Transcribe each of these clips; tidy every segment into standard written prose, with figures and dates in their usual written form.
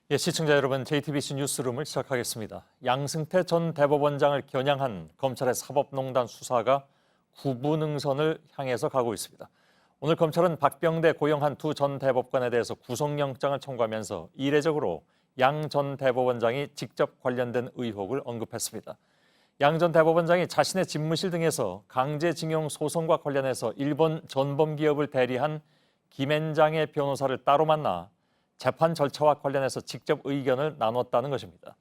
예, 시청자 여러분, JTBC 뉴스룸을 시작하겠습니다. 양승태 전 대법원장을 겨냥한 검찰의 사법농단 수사가 구부능선을 향해서 가고 있습니다. 오늘 검찰은 박병대 고영한 두 전 대법관에 대해서 구속영장을 청구하면서 이례적으로 양 전 대법원장이 직접 관련된 의혹을 언급했습니다. 양 전 대법원장이 자신의 집무실 등에서 강제징용 소송과 관련해서 일본 전범기업을 대리한 김앤장의 변호사를 따로 만나 재판 절차와 관련해서 직접 의견을 나눴다는 것입니다.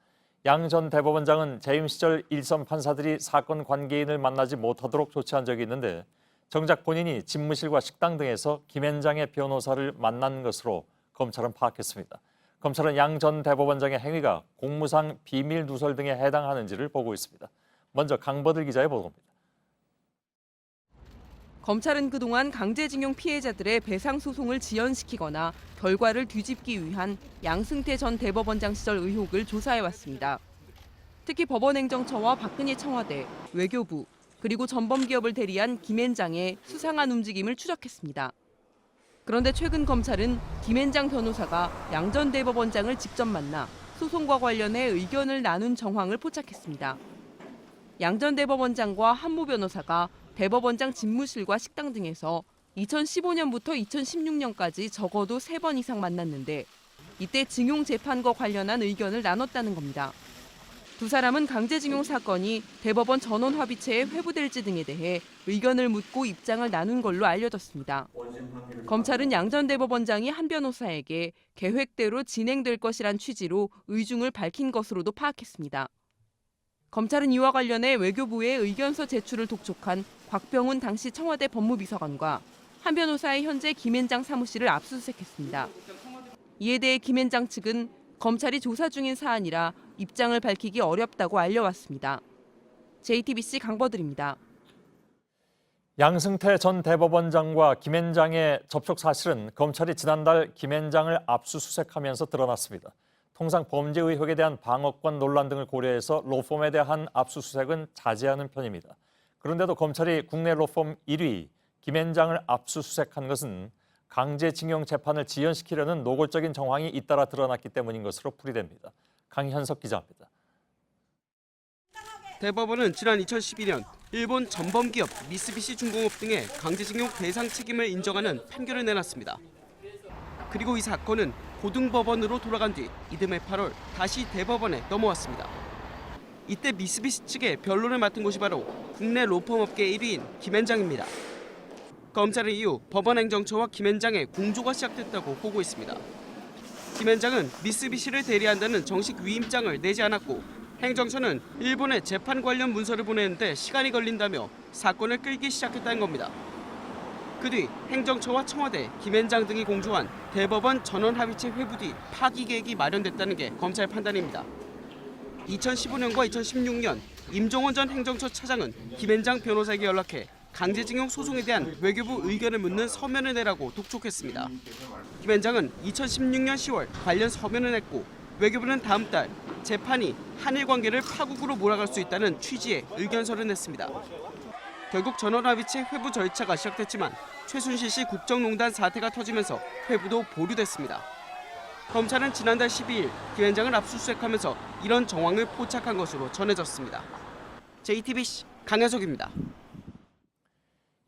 양 전 대법원장은 재임 시절 일선 판사들이 사건 관계인을 만나지 못하도록 조치한 적이 있는데 정작 본인이 집무실과 식당 등에서 김앤장의 변호사를 만난 것으로 검찰은 파악했습니다. 검찰은 양 전 대법원장의 행위가 공무상 비밀 누설 등에 해당하는지를 보고 있습니다. 먼저 강버들 기자의 보도입니다. 검찰은 그동안 강제징용 피해자들의 배상 소송을 지연시키거나 결과를 뒤집기 위한 양승태 전 대법원장 시절 의혹을 조사해왔습니다. 특히 법원행정처와 박근혜 청와대, 외교부, 그리고 전범기업을 대리한 김앤장의 수상한 움직임을 추적했습니다. 그런데 최근 검찰은 김앤장 변호사가 양 전 대법원장을 직접 만나 소송과 관련해 의견을 나눈 정황을 포착했습니다. 양 전 대법원장과 한모 변호사가 대법원장 집무실과 식당 등에서 2015년부터 2016년까지 적어도 3번 이상 만났는데 이때 징용 재판과 관련한 의견을 나눴다는 겁니다. 두 사람은 강제징용 사건이 대법원 전원합의체에 회부될지 등에 대해 의견을 묻고 입장을 나눈 걸로 알려졌습니다. 검찰은 양 전 대법원장이 한 변호사에게 계획대로 진행될 것이란 취지로 의중을 밝힌 것으로도 파악했습니다. 검찰은 이와 관련해 외교부에 의견서 제출을 독촉한 곽병훈 당시 청와대 법무비서관과 한 변호사의 현재 김앤장 사무실을 압수수색했습니다. 이에 대해 김앤장 측은 검찰이 조사 중인 사안이라 입장을 밝히기 어렵다고 알려왔습니다. JTBC 강버들입니다. 양승태 전 대법원장과 김앤장의 접촉 사실은 검찰이 지난달 김앤장을 압수수색하면서 드러났습니다. 통상 범죄 의혹에 대한 방어권 논란 등을 고려해서 로펌에 대한 압수수색은 자제하는 편입니다. 그런데도 검찰이 국내 로펌 1위 김앤장을 압수수색한 것은 강제징용 재판을 지연시키려는 노골적인 정황이 잇따라 드러났기 때문인 것으로 풀이됩니다. 강현석 기자입니다. 대법원은 지난 2012년 일본 전범기업 미쓰비시 중공업 등의 강제징용 배상 책임을 인정하는 판결을 내놨습니다. 그리고 이 사건은 고등법원으로 돌아간 뒤 이듬해 8월 다시 대법원에 넘어왔습니다. 이때 미쓰비시 측의 변론을 맡은 곳이 바로 국내 로펌 업계 1위인 김앤장입니다. 검찰은 이후 법원행정처와 김앤장의 공조가 시작됐다고 보고 있습니다. 김앤장은 미쓰비시를 대리한다는 정식 위임장을 내지 않았고 행정처는 일본에 재판 관련 문서를 보내는데 시간이 걸린다며 사건을 끌기 시작했다는 겁니다. 그 뒤 행정처와 청와대, 김앤장 등이 공조한 대법원 전원합의체 회부 뒤 파기 계획이 마련됐다는 게 검찰 판단입니다. 2015년과 2016년 임종원 전 행정처 차장은 김앤장 변호사에게 연락해 강제징용 소송에 대한 외교부 의견을 묻는 서면을 내라고 독촉했습니다. 김앤장은 2016년 10월 관련 서면을 냈고 외교부는 다음 달 재판이 한일 관계를 파국으로 몰아갈 수 있다는 취지의 의견서를 냈습니다. 결국 전원합의체 회부 절차가 시작됐지만 최순실 씨 국정농단 사태가 터지면서 회부도 보류됐습니다. 검찰은 지난달 12일 김앤장을 압수수색하면서 이런 정황을 포착한 것으로 전해졌습니다. JTBC 강현석입니다.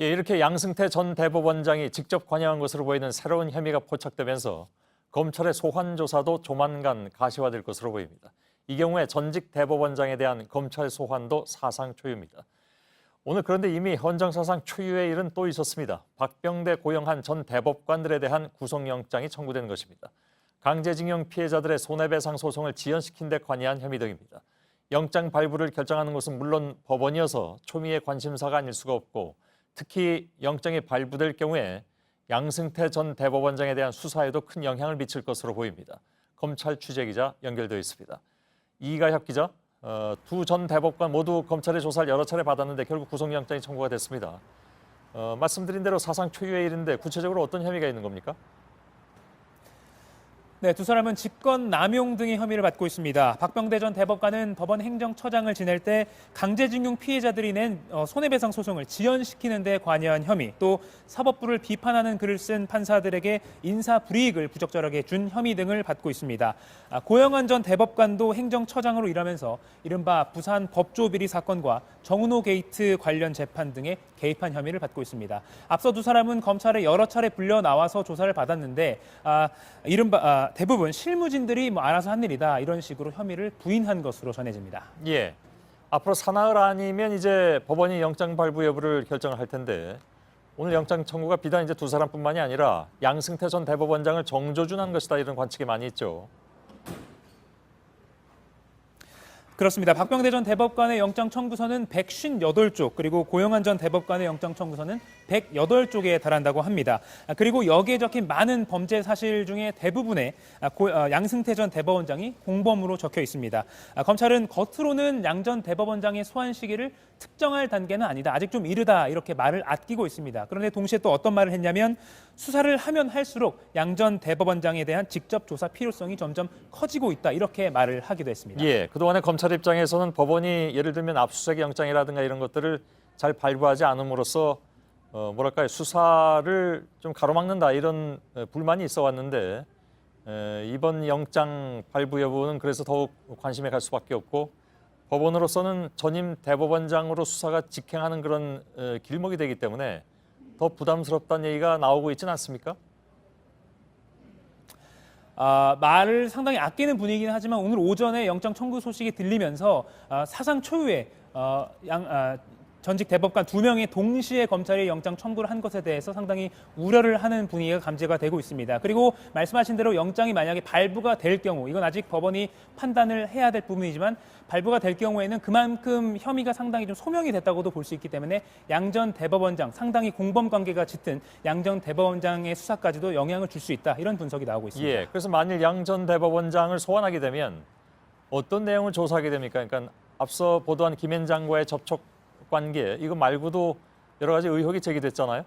예, 이렇게 양승태 전 대법원장이 직접 관여한 것으로 보이는 새로운 혐의가 포착되면서 검찰의 소환 조사도 조만간 가시화될 것으로 보입니다. 이 경우에 전직 대법원장에 대한 검찰 소환도 사상 초유입니다. 오늘 그런데 이미 헌정사상 초유의 일은 또 있었습니다. 박병대 고영한 전 대법관들에 대한 구속영장이 청구된 것입니다. 강제징용 피해자들의 손해배상 소송을 지연시킨 데 관여한 혐의 등입니다. 영장 발부를 결정하는 것은 물론 법원이어서 초미의 관심사가 아닐 수가 없고 특히 영장이 발부될 경우에 양승태 전 대법원장에 대한 수사에도 큰 영향을 미칠 것으로 보입니다. 검찰 취재기자 연결되어 있습니다. 이가혁 기자, 두 전 대법관 모두 검찰의 조사를 여러 차례 받았는데 결국 구속영장이 청구가 됐습니다. 말씀드린 대로 사상 초유의 일인데 구체적으로 어떤 혐의가 있는 겁니까? 네, 두 사람은 직권 남용 등의 혐의를 받고 있습니다. 박병대 전 대법관은 법원 행정처장을 지낼 때 강제징용 피해자들이 낸 손해배상 소송을 지연시키는 데 관여한 혐의, 또 사법부를 비판하는 글을 쓴 판사들에게 인사불이익을 부적절하게 준 혐의 등을 받고 있습니다. 고영한 전 대법관도 행정처장으로 일하면서 이른바 부산 법조비리 사건과 정은호 게이트 관련 재판 등에 개입한 혐의를 받고 있습니다. 앞서 두 사람은 검찰에 여러 차례 불려 나와서 조사를 받았는데 대부분 실무진들이 알아서 한 일이다 이런 식으로 혐의를 부인한 것으로 전해집니다. 예. 앞으로 사나흘 아니면 이제 법원이 영장 발부 여부를 결정을 할 텐데 오늘 영장 청구가 비단 이제 두 사람뿐만이 아니라 양승태 전 대법원장을 정조준한 것이다 이런 관측이 많이 있죠. 그렇습니다. 박병대 전 대법관의 영장 청구서는 158쪽, 그리고 고영한 전 대법관의 영장 청구서는 108쪽에 달한다고 합니다. 그리고 여기에 적힌 많은 범죄 사실 중에 대부분에 양승태 전 대법원장이 공범으로 적혀 있습니다. 검찰은 겉으로는 양 전 대법원장의 소환 시기를 특정할 단계는 아니다, 아직 좀 이르다 이렇게 말을 아끼고 있습니다. 그런데 동시에 또 어떤 말을 했냐면 수사를 하면 할수록 양 전 대법원장에 대한 직접 조사 필요성이 점점 커지고 있다 이렇게 말을 하기도 했습니다. 예, 그동안에 검찰 입장에서는 법원이 예를 들면 압수수색 영장이라든가 이런 것들을 잘 발부하지 않음으로써 수사를 좀 가로막는다 이런 불만이 있어 왔는데 이번 영장 발부 여부는 그래서 더욱 관심에 갈 수밖에 없고 법원으로서는 전임 대법원장으로 수사가 직행하는 그런 길목이 되기 때문에 더 부담스럽다는 얘기가 나오고 있지는 않습니까? 말을 상당히 아끼는 분위기긴 하지만 오늘 오전에 영장 청구 소식이 들리면서 사상 초유의 전직 대법관 2명이 동시에 검찰이 영장 청구를 한 것에 대해서 상당히 우려를 하는 분위기가 감지가 되고 있습니다. 그리고 말씀하신 대로 영장이 만약에 발부가 될 경우, 이건 아직 법원이 판단을 해야 될 부분이지만 발부가 될 경우에는 그만큼 혐의가 상당히 좀 소명이 됐다고도 볼 수 있기 때문에 양 전 대법원장, 상당히 공범 관계가 짙은 양 전 대법원장의 수사까지도 영향을 줄 수 있다, 이런 분석이 나오고 있습니다. 예, 그래서 만일 양 전 대법원장을 소환하게 되면 어떤 내용을 조사하게 됩니까? 그러니까 앞서 보도한 김앤장과의 접촉 관계, 이거 말고도 여러 가지 의혹이 제기됐잖아요.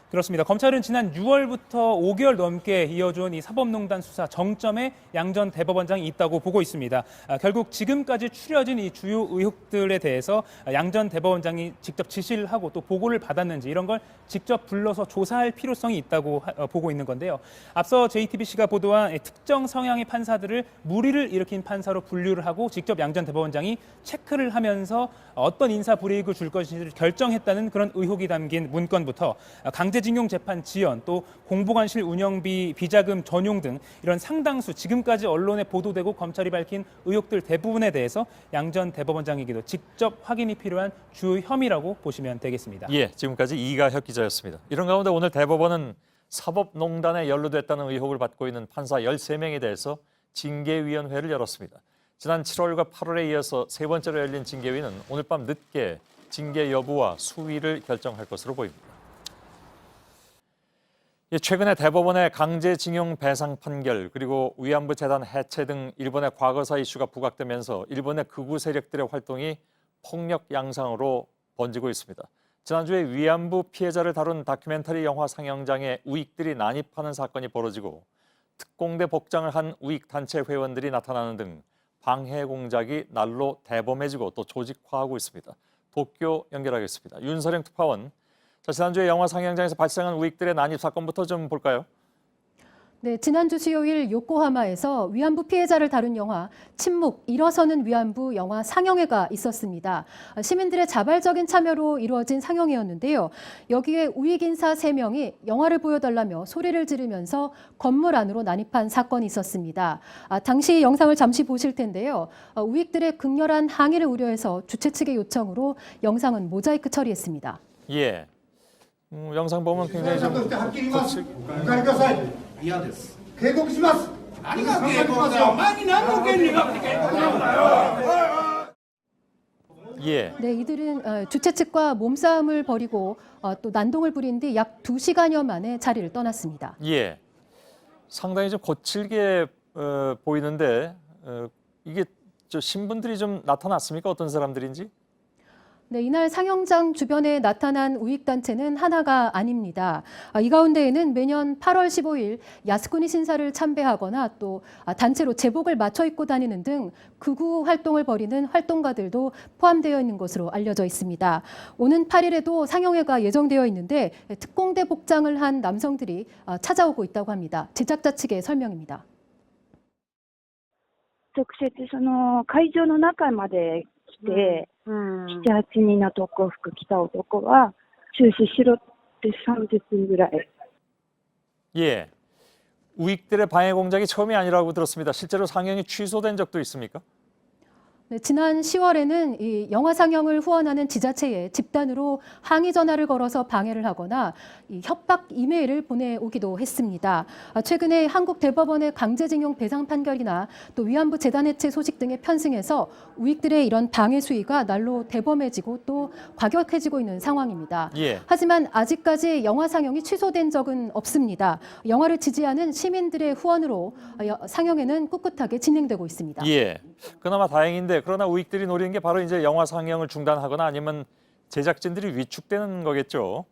그렇습니다. 검찰은 지난 6월부터 5개월 넘게 이어준 이 사법농단 수사 정점에 양 전 대법원장이 있다고 보고 있습니다. 결국 지금까지 추려진 이 주요 의혹들에 대해서 양 전 대법원장이 직접 지시를 하고 또 보고를 받았는지 이런 걸 직접 불러서 조사할 필요성이 있다고 보고 있는 건데요. 앞서 JTBC가 보도한 특정 성향의 판사들을 무리를 일으킨 판사로 분류를 하고 직접 양 전 대법원장이 체크를 하면서 어떤 인사 불이익을 줄 것인지를 결정했다는 그런 의혹이 담긴 문건부터 강제징용 재판 지연, 또 공보관실 운영비 비자금 전용 등 이런 상당수 지금까지 언론에 보도되고 검찰이 밝힌 의혹들 대부분에 대해서 양 전 대법원장에게도 직접 확인이 필요한 주요 혐의라고 보시면 되겠습니다. 예, 지금까지 이가혁 기자였습니다. 이런 가운데 오늘 대법원은 사법농단에 연루됐다는 의혹을 받고 있는 판사 13명에 대해서 징계위원회를 열었습니다. 지난 7월과 8월에 이어서 세 번째로 열린 징계위는 오늘 밤 늦게 징계 여부와 수위를 결정할 것으로 보입니다. 최근에 대법원의 강제징용 배상 판결 그리고 위안부 재단 해체 등 일본의 과거사 이슈가 부각되면서 일본의 극우 세력들의 활동이 폭력 양상으로 번지고 있습니다. 지난주에 위안부 피해자를 다룬 다큐멘터리 영화 상영장에 우익들이 난입하는 사건이 벌어지고 특공대 복장을 한 우익 단체 회원들이 나타나는 등 방해 공작이 날로 대범해지고 또 조직화하고 있습니다. 도쿄 연결하겠습니다. 윤서령 특파원. 자, 지난주에 영화 상영장에서 발생한 우익들의 난입 사건부터 좀 볼까요? 네, 지난주 수요일 요코하마에서 위안부 피해자를 다룬 영화 침묵, 일어서는 위안부 영화 상영회가 있었습니다. 시민들의 자발적인 참여로 이루어진 상영회였는데요. 여기에 우익 인사 3명이 영화를 보여달라며 소리를 지르면서 건물 안으로 난입한 사건이 있었습니다. 당시 영상을 잠시 보실 텐데요. 우익들의 극렬한 항의를 우려해서 주최 측의 요청으로 영상은 모자이크 처리했습니다. 예. 영상 보면 굉장히 좀 거칠게. 嫌です。警告します。何が警告だよ。お前に何の権利があって警告なんだよ。 예. 네, 이들은 주최 측과 몸싸움을 벌이고 또 난동을 부린 뒤 약 2시간여 만에 자리를 떠났습니다. 예. 상당히 좀 거칠게 보이는데 이게 신분들이 좀 나타났습니까? 어떤 사람들인지? 네, 이날 상영장 주변에 나타난 우익단체는 하나가 아닙니다. 이 가운데에는 매년 8월 15일 야스쿠니 신사를 참배하거나 또 단체로 제복을 맞춰 입고 다니는 등 극우 활동을 벌이는 활동가들도 포함되어 있는 것으로 알려져 있습니다. 오는 8일에도 상영회가 예정되어 있는데 특공대 복장을 한 남성들이 찾아오고 있다고 합니다. 제작자 측의 설명입니다. 直接その会場の中まで来て、7、8人の特攻服着た男は中止しろって30分ぐらい。 예, 우익들의 방해 공작이 처음이 아니라고 들었습니다. 실제로 상영이 취소된 적도 있습니까? 네, 지난 10월에는 이 영화 상영을 후원하는 지자체에 집단으로 항의 전화를 걸어서 방해를 하거나 이 협박 이메일을 보내오기도 했습니다. 최근에 한국 대법원의 강제징용 배상 판결이나 또 위안부 재단 해체 소식 등에 편승해서 우익들의 이런 방해 수위가 날로 대범해지고 또 과격해지고 있는 상황입니다. 예. 하지만 아직까지 영화 상영이 취소된 적은 없습니다. 영화를 지지하는 시민들의 후원으로 상영회는 꿋꿋하게 진행되고 있습니다. 예, 그나마 다행인데 그러나 우익들이 노리는 게 바로 이제 영화 상영을 중단하거나 아니면 제작진들이 위축되는 거겠죠.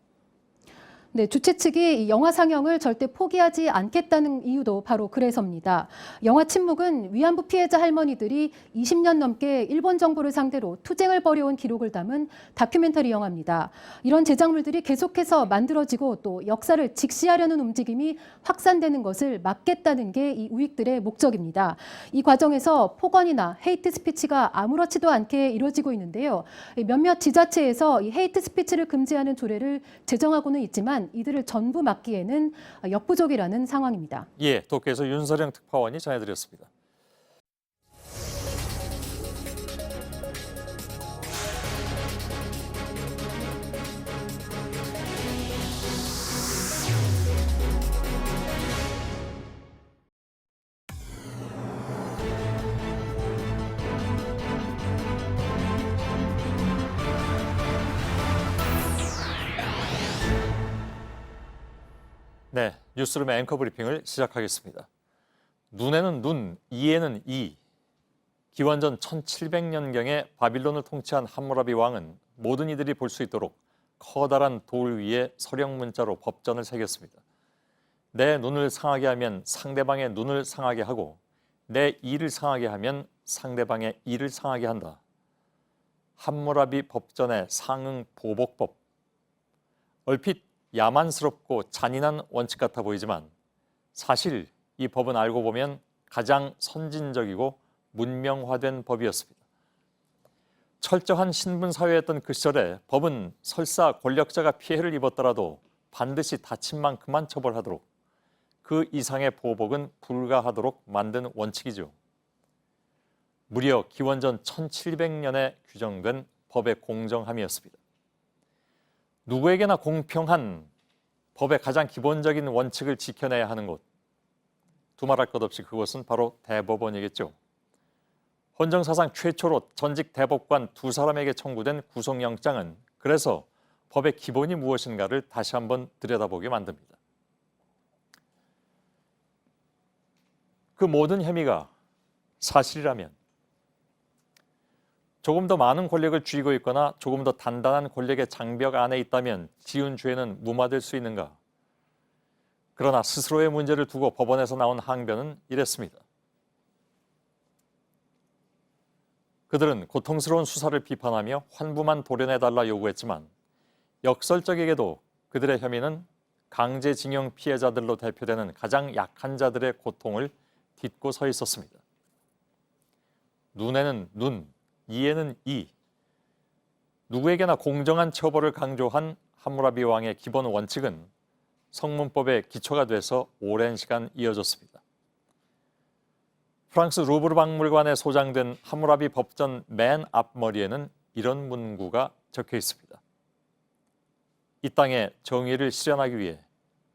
네, 주최 측이 이 영화 상영을 절대 포기하지 않겠다는 이유도 바로 그래서입니다. 영화 침묵은 위안부 피해자 할머니들이 20년 넘게 일본 정부를 상대로 투쟁을 벌여온 기록을 담은 다큐멘터리 영화입니다. 이런 제작물들이 계속해서 만들어지고 또 역사를 직시하려는 움직임이 확산되는 것을 막겠다는 게 이 우익들의 목적입니다. 이 과정에서 폭언이나 헤이트 스피치가 아무렇지도 않게 이루어지고 있는데요. 몇몇 지자체에서 이 헤이트 스피치를 금지하는 조례를 제정하고는 있지만 이들을 전부 막기에는 역부족이라는 상황입니다. 예, 도쿄에서 윤서령 특파원이 전해드렸습니다. 네, 뉴스룸의 앵커 브리핑을 시작하겠습니다. 눈에는 눈, 이에는 이. 기원전 1700년경에 바빌론을 통치한 함무라비 왕은 모든 이들이 볼 수 있도록 커다란 돌 위에 서령 문자로 법전을 새겼습니다. 내 눈을 상하게 하면 상대방의 눈을 상하게 하고 내 이를 상하게 하면 상대방의 이를 상하게 한다. 함무라비 법전의 상응 보복법. 얼핏 야만스럽고 잔인한 원칙 같아 보이지만 사실 이 법은 알고 보면 가장 선진적이고 문명화된 법이었습니다. 철저한 신분 사회였던 그 시절에 법은 설사 권력자가 피해를 입었더라도 반드시 다친 만큼만 처벌하도록 그 이상의 보복은 불가하도록 만든 원칙이죠. 무려 기원전 1700년에 규정된 법의 공정함이었습니다. 누구에게나 공평한 법의 가장 기본적인 원칙을 지켜내야 하는 곳. 두말할 것 없이 그곳은 바로 대법원이겠죠. 헌정사상 최초로 전직 대법관 2사람에게 청구된 구속영장은 그래서 법의 기본이 무엇인가를 다시 한번 들여다보게 만듭니다. 그 모든 혐의가 사실이라면 조금 더 많은 권력을 쥐고 있거나 조금 더 단단한 권력의 장벽 안에 있다면 지은 죄는 무마될 수 있는가? 그러나 스스로의 문제를 두고 법원에서 나온 항변은 이랬습니다. 그들은 고통스러운 수사를 비판하며 환부만 도려내달라 요구했지만 역설적에게도 그들의 혐의는 강제징용 피해자들로 대표되는 가장 약한 자들의 고통을 딛고 서 있었습니다. 눈에는 눈, 이에는 이. 누구에게나 공정한 처벌을 강조한 함무라비 왕의 기본 원칙은 성문법의 기초가 돼서 오랜 시간 이어졌습니다. 프랑스 루브르 박물관에 소장된 함무라비 법전 맨 앞머리에는 이런 문구가 적혀 있습니다. 이 땅에 정의를 실현하기 위해,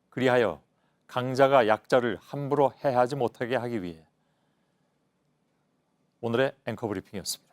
그리하여 강자가 약자를 함부로 해하지 못하게 하기 위해. 오늘의 앵커 브리핑이었습니다.